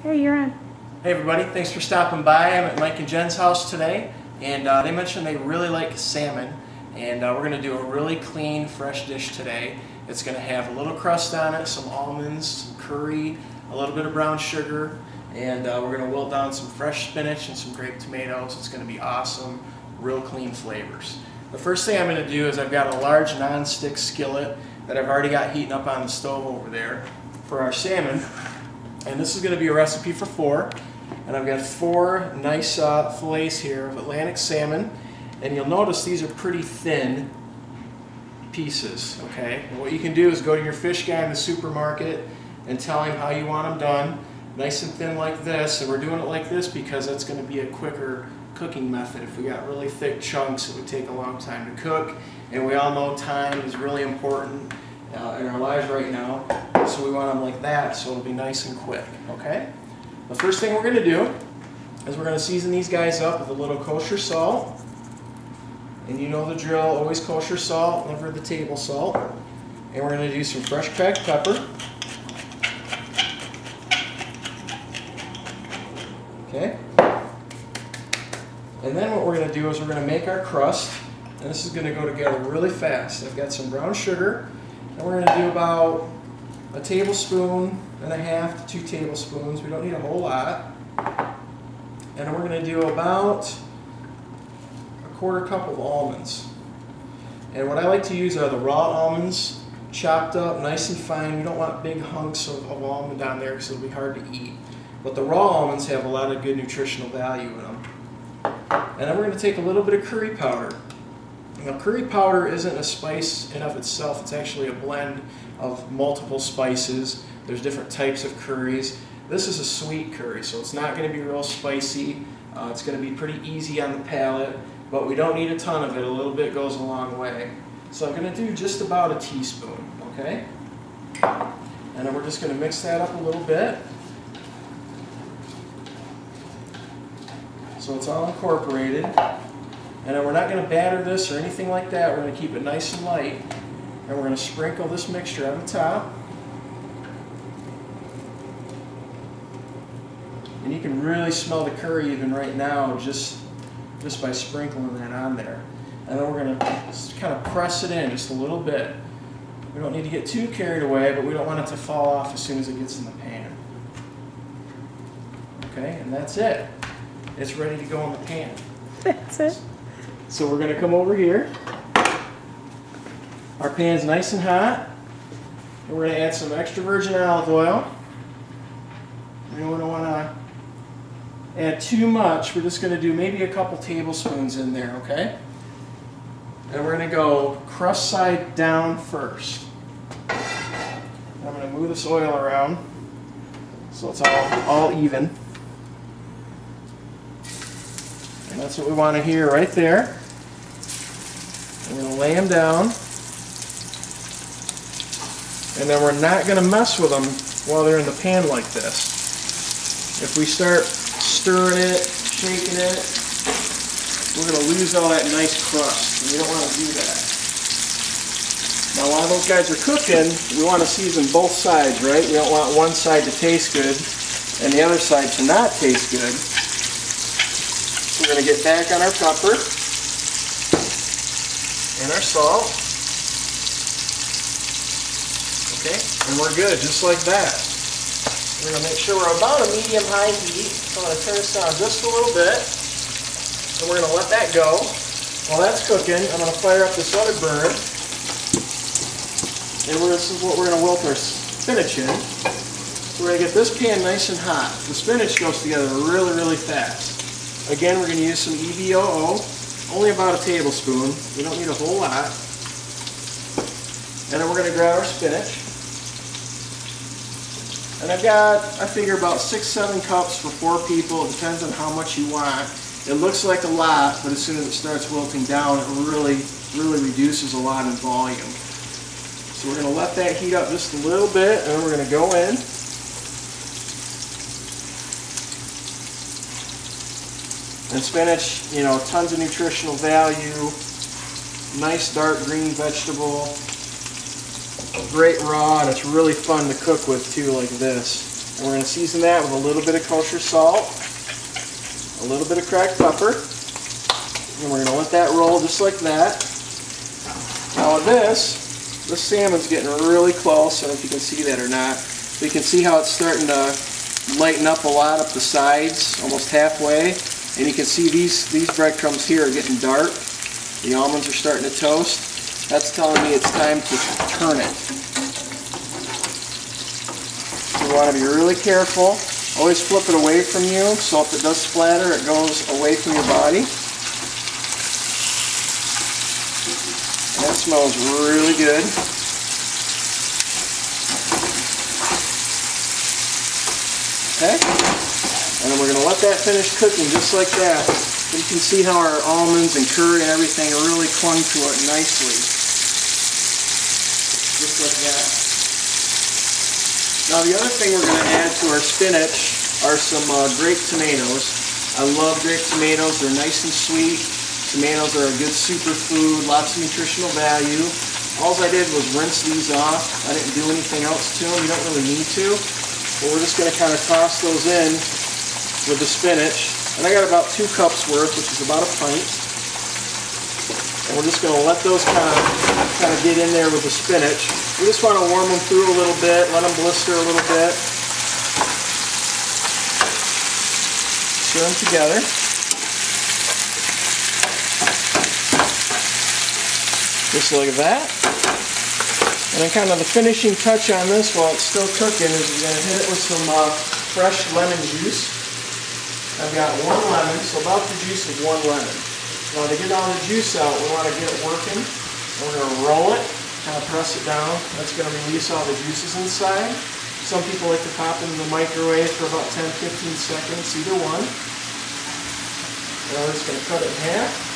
Terry, you're on. Hey everybody, thanks for stopping by. I'm at Mike and Jen's house today, and they mentioned they really like salmon, and we're going to do a really clean, fresh dish today. It's going to have a little crust on it, some almonds, some curry, a little bit of brown sugar, and we're going to wilt down some fresh spinach and some grape tomatoes. It's going to be awesome, real clean flavors. The first thing I'm going to do is I've got a large non-stick skillet that I've already got heating up on the stove over there for our salmon. And this is going to be a recipe for 4. And I've got 4 nice fillets here of Atlantic salmon. And you'll notice these are pretty thin pieces, okay? And what you can do is go to your fish guy in the supermarket and tell him how you want them done. Nice and thin like this. And we're doing it like this because that's going to be a quicker cooking method. If we got really thick chunks, it would take a long time to cook. And we all know time is really important in our lives right now. So we want them like that so it'll be nice and quick, okay? The first thing we're going to do is we're going to season these guys up with a little kosher salt. And you know the drill, always kosher salt, never the table salt. And we're going to do some fresh cracked pepper. Okay? And then what we're going to do is we're going to make our crust. And this is going to go together really fast. I've got some brown sugar. And we're going to do about a tablespoon and a half to 2 tablespoons. We don't need a whole lot. And then we're going to do about a 1/4 cup of almonds. And what I like to use are the raw almonds, chopped up nice and fine. We don't want big hunks of almond on there because it'll be hard to eat. But the raw almonds have a lot of good nutritional value in them. And then we're going to take a little bit of curry powder. Now, curry powder isn't a spice in of itself. It's actually a blend of multiple spices. There's different types of curries. This is a sweet curry, so it's not going to be real spicy. It's going to be pretty easy on the palate, but we don't need a ton of it. A little bit goes a long way. So I'm going to do just about a teaspoon, okay? And then we're just going to mix that up a little bit. So it's all incorporated. And then we're not going to batter this or anything like that. We're going to keep it nice and light. And we're going to sprinkle this mixture on the top. And you can really smell the curry even right now just by sprinkling that on there. And then we're going to kind of press it in just a little bit. We don't need to get too carried away, but we don't want it to fall off as soon as it gets in the pan. Okay, and that's it. It's ready to go in the pan. That's it. So we're going to come over here. Our pan's nice and hot. And we're going to add some extra virgin olive oil. We don't want to add too much. We're just going to do maybe a couple tablespoons in there, okay? And we're going to go crust side down first. And I'm going to move this oil around so it's all even. And that's what we want to hear right there. We're going to lay them down. And then we're not going to mess with them while they're in the pan like this. If we start stirring it, shaking it, we're going to lose all that nice crust. And we don't want to do that. Now while those guys are cooking, we want to season both sides, right? We don't want one side to taste good and the other side to not taste good. So we're going to get back on our pepper and our salt. Okay, and we're good, just like that. We're going to make sure we're about a medium-high heat. So I'm going to turn this down just a little bit. And we're going to let that go. While that's cooking, I'm going to fire up this other burner. And this is what we're going to wilt our spinach in. So we're going to get this pan nice and hot. The spinach goes together really, really fast. Again, we're going to use some EVOO. Only about a tablespoon. We don't need a whole lot. And then we're going to grab our spinach. And I figure about 6-7 cups for 4 people. It depends on how much you want. It looks like a lot, but as soon as it starts wilting down, it really reduces a lot in volume. So we're going to let that heat up just a little bit, and then we're going to go in. And spinach, you know, tons of nutritional value, nice dark green vegetable, great raw, and it's really fun to cook with too like this. And we're going to season that with a little bit of kosher salt, a little bit of cracked pepper, and we're going to let that roll just like that. Now with this salmon's getting really close. I don't know if you can see that or not. But you can see how it's starting to lighten up a lot up the sides, almost halfway. And you can see these breadcrumbs here are getting dark. The almonds are starting to toast. That's telling me it's time to turn it. So you want to be really careful. Always flip it away from you, so if it does splatter, it goes away from your body. And that smells really good. Okay? And then we're going to let that finish cooking just like that. You can see how our almonds and curry and everything really clung to it nicely. Just like that. Now the other thing we're going to add to our spinach are some grape tomatoes. I love grape tomatoes. They're nice and sweet. Tomatoes are a good superfood, lots of nutritional value. All I did was rinse these off. I didn't do anything else to them. You don't really need to. But we're just going to kind of toss those in with the spinach. And I got about 2 cups worth, which is about a pint. And we're just going to let those kind of get in there with the spinach. We just want to warm them through a little bit, let them blister a little bit. Stir them together. Just like that. And then kind of the finishing touch on this while it's still cooking is we're going to hit it with some fresh lemon juice. I've got 1 lemon, so about the juice of 1 lemon. Now to get all the juice out, we want to get it working. We're going to roll it, kind of press it down. That's going to release all the juices inside. Some people like to pop it in the microwave for about 10-15 seconds, either one. And we're just going to cut it in half.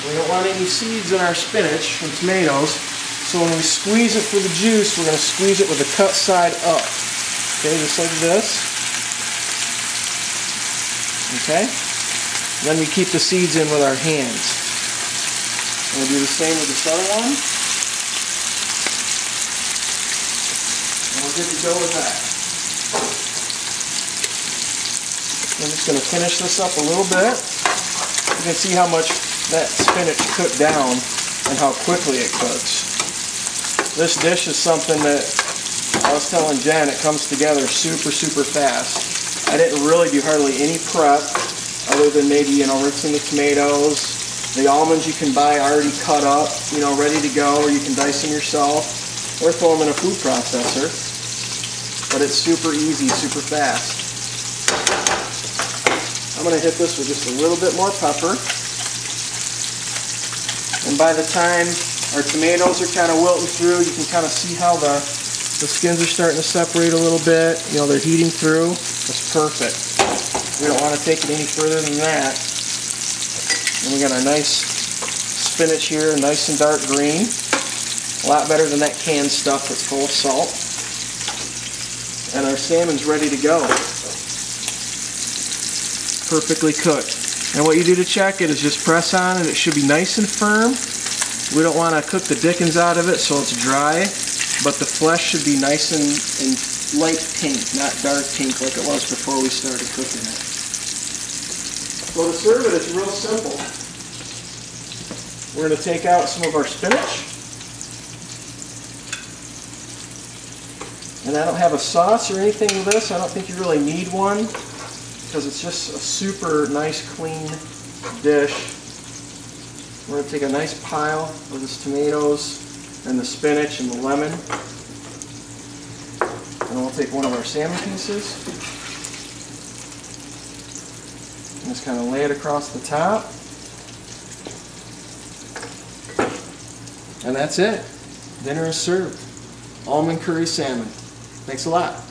We don't want any seeds in our spinach and tomatoes, so when we squeeze it for the juice, we're going to squeeze it with the cut side up. Okay, just like this. Okay? Then we keep the seeds in with our hands. And we'll do the same with this other one. And we're good to go with that. I'm just going to finish this up a little bit. You can see how much that spinach cooked down and how quickly it cooks. This dish is something that I was telling Jen, it comes together super fast. I didn't really do hardly any prep other than maybe, rinsing the tomatoes. The almonds you can buy already cut up, ready to go, or you can dice them yourself or throw them in a food processor. But it's super easy, super fast. I'm going to hit this with just a little bit more pepper. And by the time our tomatoes are kind of wilting through, you can kind of see how the skins are starting to separate a little bit. They're heating through. That's perfect. We don't want to take it any further than that. And we got our nice spinach here, nice and dark green. A lot better than that canned stuff that's full of salt. And our salmon's ready to go. Perfectly cooked. And what you do to check it is just press on it. It should be nice and firm. We don't want to cook the dickens out of it so it's dry, but the flesh should be nice and light pink, not dark pink like it was before we started cooking it. So to serve it, it's real simple. We're going to take out some of our spinach. And I don't have a sauce or anything with this. I don't think you really need one, because it's just a super nice clean dish. We're going to take a nice pile of this tomatoes and the spinach and the lemon, and we'll take one of our salmon pieces and just kind of lay it across the top, and that's it. Dinner is served. Almond curry salmon. Thanks a lot.